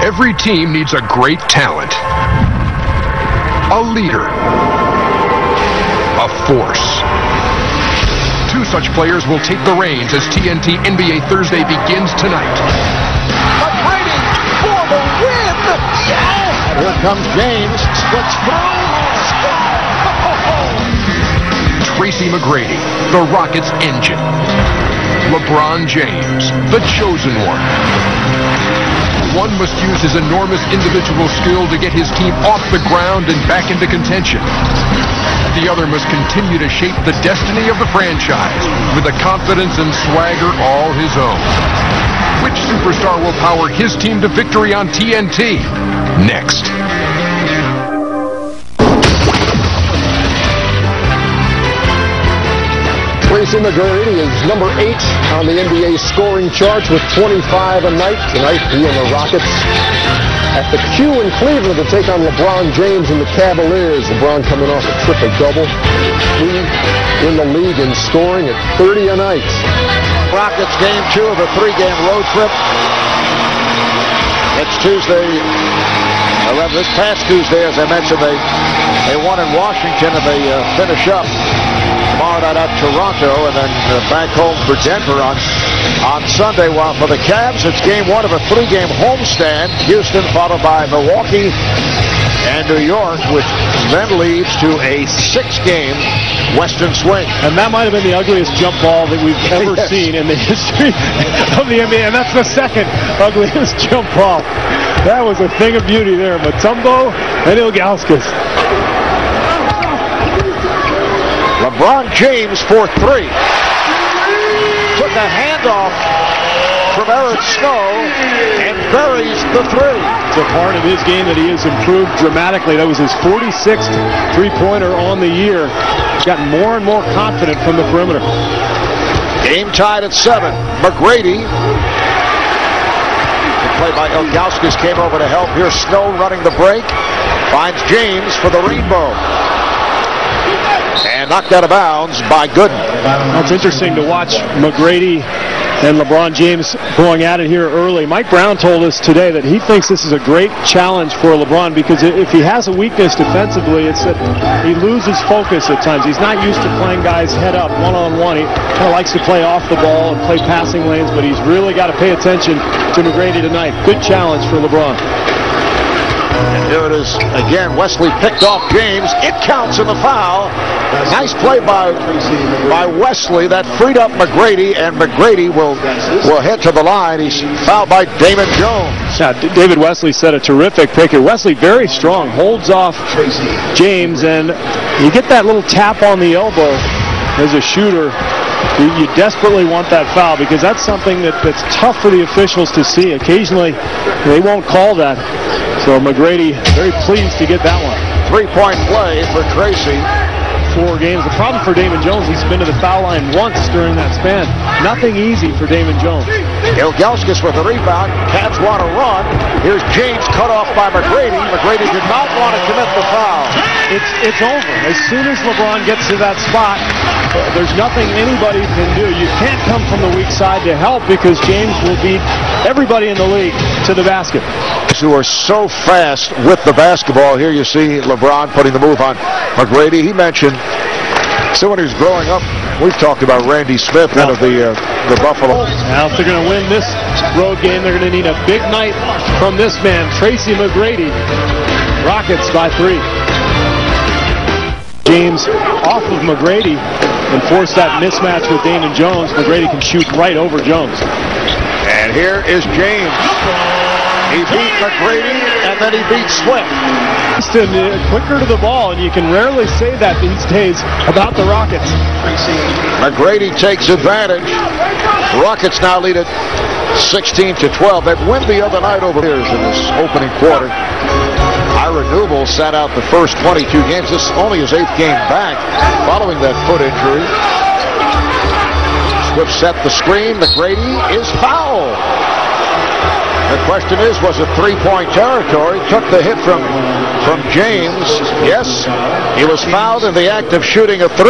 Every team needs a great talent, a leader, a force. Two such players will take the reins as TNT NBA Thursday begins tonight. McGrady for the win! Yes! Here comes James, splits through. Tracy McGrady, the Rockets' engine. LeBron James, the chosen one. One must use his enormous individual skill to get his team off the ground and back into contention. The other must continue to shape the destiny of the franchise with a confidence and swagger all his own. Which superstar will power his team to victory on TNT? Next. Tracy McGrady is number 8 on the NBA scoring charts with 25 a night. Tonight, he and the Rockets at the Q in Cleveland to take on LeBron James and the Cavaliers. LeBron coming off a triple-double. Lead in the league in scoring at 30 a night. Rockets game 2 of a 3-game road trip. It's Tuesday. This past Tuesday, as I mentioned, they won in Washington and they finish up tomorrow night at Toronto and then back home for Denver on Sunday. While for the Cavs, it's game 1 of a 3-game homestand. Houston followed by Milwaukee and New York, which then leads to a 6-game Western swing. And that might have been the ugliest jump ball that we've ever seen in the history of the NBA. And that's the second ugliest jump ball. That was a thing of beauty there. Mutombo and Ilgauskas. LeBron James for 3. Took a handoff from Eric Snow and buries the 3. It's a part of his game that he has improved dramatically. That was his 46th three-pointer on the year. He's gotten more and more confident from the perimeter. Game tied at 7. McGrady. The play by Ilgauskas came over to help. Here's Snow running the break. Finds James for the rainbow. And knocked out of bounds by Gooden. Well, it's interesting to watch McGrady and LeBron James going at it here early. Mike Brown told us today that he thinks this is a great challenge for LeBron because if he has a weakness defensively, it's that he loses focus at times. He's not used to playing guys head up, one-on-one. He kind of likes to play off the ball and play passing lanes, but he's really got to pay attention to McGrady tonight. Good challenge for LeBron. And here it is again. Wesley picked off James. It counts in the foul. Nice play by Wesley. That freed up McGrady, and McGrady will head to the line. He's fouled by Damon Jones. Yeah, David Wesley set a terrific pick here. Wesley very strong, holds off James, and you get that little tap on the elbow as a shooter. You desperately want that foul because that's something that's tough for the officials to see. Occasionally, they won't call that. So McGrady very pleased to get that one. 3-point play for Tracy. 4 games. The problem for Damon Jones, he's been to the foul line once during that span. Nothing easy for Damon Jones. Ilgauskas with the rebound. Cavs want to run. Here's James cut off by McGrady. McGrady did not want to commit the foul. It's over. As soon as LeBron gets to that spot, there's nothing anybody can do. You can't come from the weak side to help because James will beat everybody in the league to the basket. Who are so fast with the basketball. Here you see LeBron putting the move on McGrady. He mentioned someone who's growing up. We've talked about Randy Smith out of the Buffalo. Now, if they're going to win this road game, they're going to need a big night from this man, Tracy McGrady. Rockets by 3. James off of McGrady and force that mismatch with Damon Jones. McGrady can shoot right over Jones. And here is James. He beat McGrady, and then he beat Swift. Quicker to the ball, and you can rarely say that these days about the Rockets. McGrady takes advantage. The Rockets now lead it 16-12. They've won the other night over here in this opening quarter. Ira Newell sat out the first 22 games. This is only his 8th game back following that foot injury. Swift set the screen. McGrady is fouled. The question is, was it 3-point territory? Took the hit from James. Yes, he was fouled in the act of shooting a 3.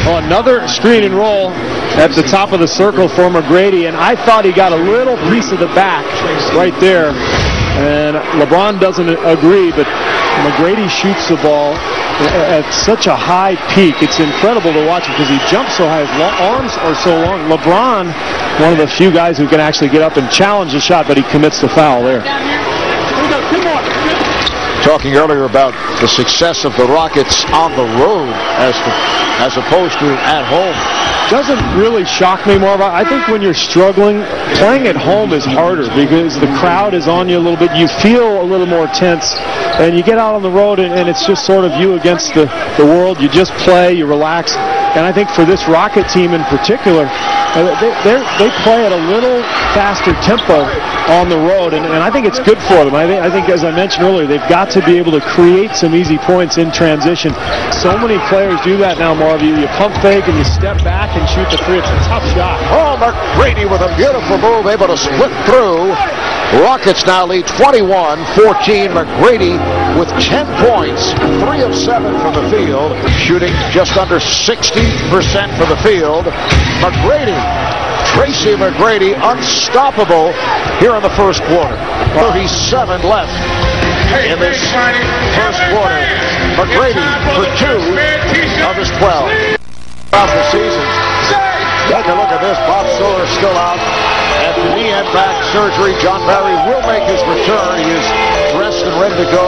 Oh, another screen and roll at the top of the circle for McGrady, and I thought he got a little piece of the back right there. And LeBron doesn't agree, but McGrady shoots the ball at such a high peak. It's incredible to watch because he jumps so high. His arms are so long. LeBron, one of the few guys who can actually get up and challenge the shot, but he commits the foul there. Talking earlier about the success of the Rockets on the road as opposed to at home. Doesn't really shock me more. I think when you're struggling, playing at home is harder because the crowd is on you a little bit. You feel a little more tense, and you get out on the road, and it's just sort of you against the world. You just play, you relax. And I think for this Rocket team in particular, they play at a little faster tempo on the road, and I think it's good for them. I think, as I mentioned earlier, they've got to be able to create some easy points in transition. So many players do that now, Marv. You pump fake and you step back and shoot the three. It's a tough shot. Oh, McGrady with a beautiful move, able to split through. Rockets now lead 21-14. McGrady with 10 points, 3 of 7 from the field, shooting just under 60% from the field. McGrady, Tracy McGrady, unstoppable here in the first quarter. 37 left in this first quarter. McGrady for 2 of his 12 of the season. Take a look at this. Bob Siller still out after knee and back surgery. John Barry will make his return. He is dressed and ready to go.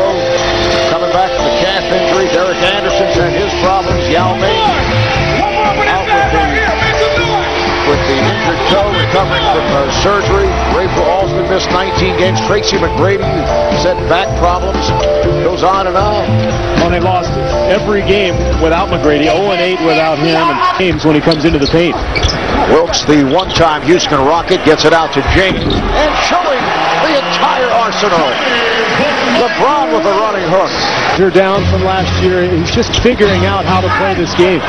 Coming back from the calf injury. Derrick Anderson's had his problems. Yao Ming out with the injured toe, recovering from surgery. Ray Alston missed 19 games. Tracy McGrady said back problems. Goes on and on. Well, they lost every game without McGrady. 0-8 without him, and James when he comes into the paint. Wilkes, the one-time Houston Rocket, gets it out to James. And showing the entire arsenal. LeBron with a running hook. They're down from last year. He's just figuring out how to play this game.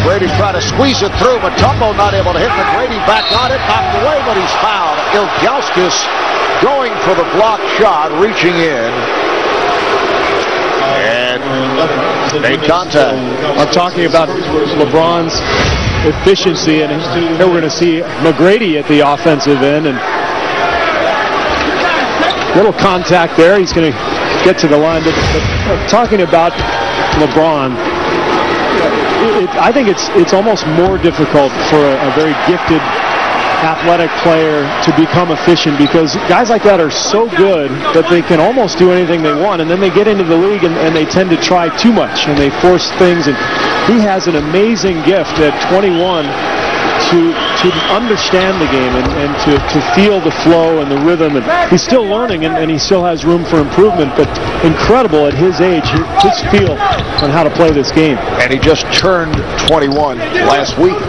McGrady tried to squeeze it through, but Tumbo not able to hit. McGrady back on it, knocked away, but he's fouled. Ilgauskas going for the block shot, reaching in. And made contact. I'm talking about LeBron's efficiency, and here we're going to see McGrady at the offensive end, and little contact there. He's going to get to the line. But talking about LeBron, I think it's almost more difficult for a very gifted athletic player to become efficient, because guys like that are so good that they can almost do anything they want, and then they get into the league and they tend to try too much and they force things. And he has an amazing gift at 21 to understand the game and to feel the flow and the rhythm. And he's still learning, and he still has room for improvement, but incredible at his age, his feel on how to play this game. And he just turned 21 last week.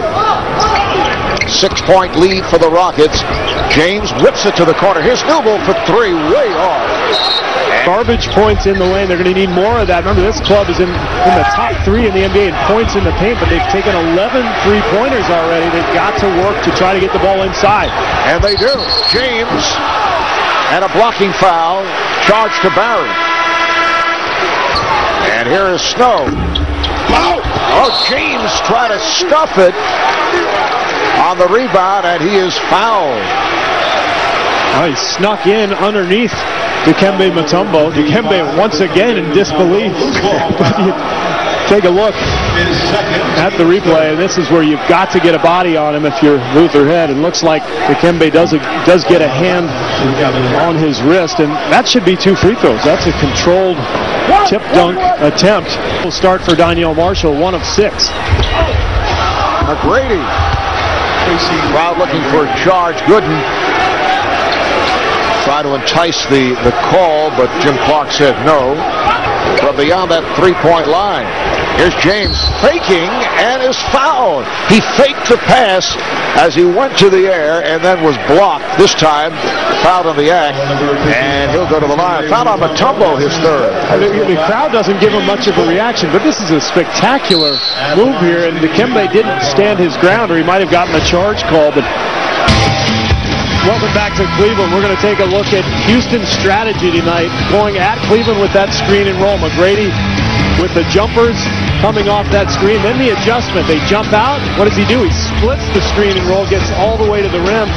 6-point lead for the Rockets. James whips it to the corner. Here's Newell for 3, way off. Garbage points in the lane. They're going to need more of that. Remember, this club is in the top 3 in the NBA in points in the paint, but they've taken 11 three-pointers already. They've got to work to try to get the ball inside. And they do. James, and a blocking foul, charged to Barry. And here is Snow. Oh, James trying to stuff it on the rebound, and he is fouled. Oh, he snuck in underneath Dikembe Mutombo. Dikembe once again in disbelief. Take a look at the replay, and this is where you've got to get a body on him if you're Luther Head. It looks like Dikembe does get a hand on his wrist, and that should be 2 free throws. That's a controlled tip dunk attempt. We'll start for Donyell Marshall, 1 of 6. McGrady. Crowd looking for a charge. Gooden tried to entice the call, but Jim Clark said no. From beyond that 3-point line, here's James faking and is fouled. He faked the pass as he went to the air and then was blocked. This time, fouled on the act, and he'll go to the line. Foul on Mutombo, his 3rd. The crowd doesn't give him much of a reaction, but this is a spectacular move here, and Dikembe didn't stand his ground, or he might have gotten a charge call. But welcome back to Cleveland. We're going to take a look at Houston's strategy tonight, going at Cleveland with that screen and roll. McGrady with the jumpers coming off that screen. Then the adjustment. They jump out. What does he do? He splits the screen and roll, gets all the way to the rim,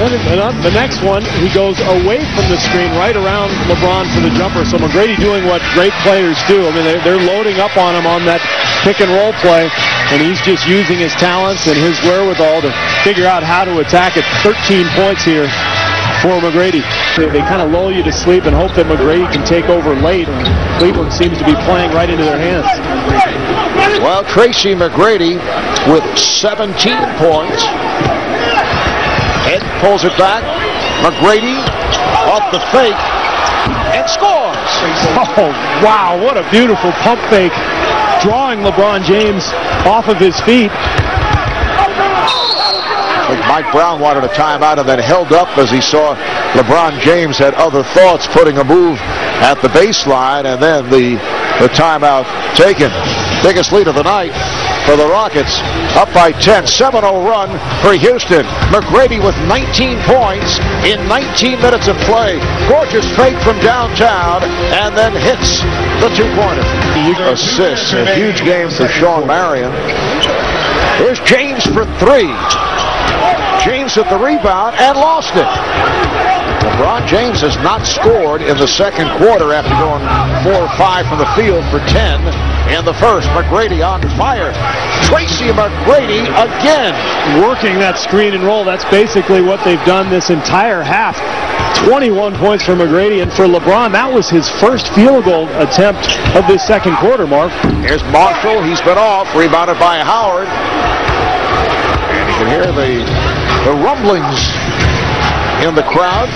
And the next one, he goes away from the screen, right around LeBron for the jumper. So McGrady doing what great players do. I mean, they're loading up on him on that pick and roll play, and he's just using his talents and his wherewithal to figure out how to attack it. 13 points here for McGrady. They kind of lull you to sleep and hope that McGrady can take over late, and Cleveland seems to be playing right into their hands. Well, Tracy McGrady with 17 points. Ed pulls it back. McGrady off the fake and scores. Oh, wow, what a beautiful pump fake, drawing LeBron James off of his feet. Mike Brown wanted a timeout and then held up as he saw LeBron James had other thoughts, putting a move at the baseline, and then the timeout taken. Biggest lead of the night for the Rockets, up by 10, 7-0 run for Houston. McGrady with 19 points in 19 minutes of play. Gorgeous fake from downtown, and then hits the two-pointer. Assists, a huge game for Sean Marion. Here's James for three. James with the rebound and lost it. LeBron James has not scored in the second quarter after going 4 or 5 from the field for 10 in the first. McGrady on fire. Tracy McGrady again. Working that screen and roll. That's basically what they've done this entire half. 21 points for McGrady, and for LeBron, that was his first field goal attempt of this second quarter, Mark. Here's Marshall. He's been off. Rebounded by Howard. And you can hear the rumblings in the crowd.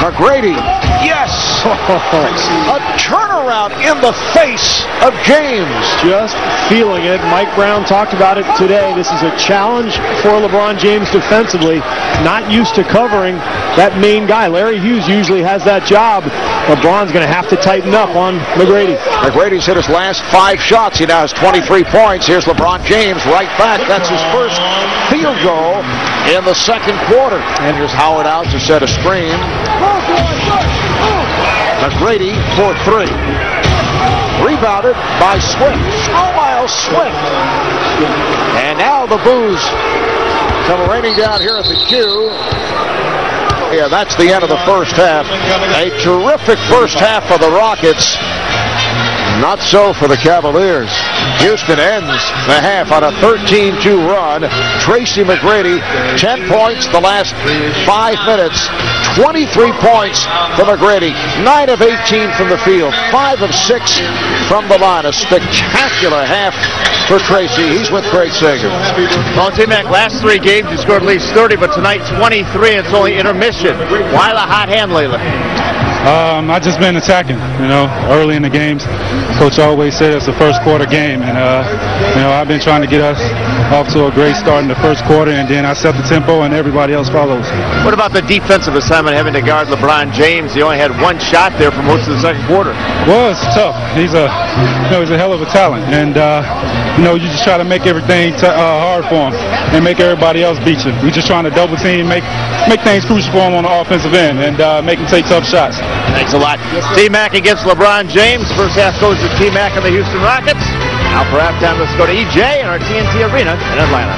McGrady, yes! A turnaround in the face of James. Just feeling it. Mike Brown talked about it today. This is a challenge for LeBron James defensively. Not used to covering that main guy. Larry Hughes usually has that job. LeBron's going to have to tighten up on McGrady. McGrady's hit his last 5 shots. He now has 23 points. Here's LeBron James right back. That's his first field goal in the second quarter. And here's Howard out to set a screen. McGrady for 3. Rebounded by Swift. Miles Swift. And now the boos come raining down here at the Q. Yeah, that's the end of the first half. A terrific first half for the Rockets. Not so for the Cavaliers. Houston ends the half on a 13-2 run. Tracy McGrady, 10 points the last 5 minutes. 23 points for McGrady. 9 of 18 from the field. 5 of 6 from the line. A spectacular half for Tracy. He's with Craig Sager. Well, T-Mac, last 3 games he scored at least 30, but tonight 23, and it's only intermission. Why the hot hand lately? I've just been attacking, early in the games. Coach always said it's the first quarter game, and, I've been trying to get us off to a great start in the first quarter, and then I set the tempo and everybody else follows. What about the defensive assignment having to guard LeBron James? He only had 1 shot there for most of the second quarter. Well, it's tough. He's a hell of a talent, and, you just try to make everything hard for him and make everybody else beat you. We're just trying to double team, make things crucial for him on the offensive end, and make him take tough shots. Thanks a lot. T-Mac against LeBron James. First half goes to T-Mac and the Houston Rockets. Now for halftime, let's go to EJ and our TNT Arena in Atlanta.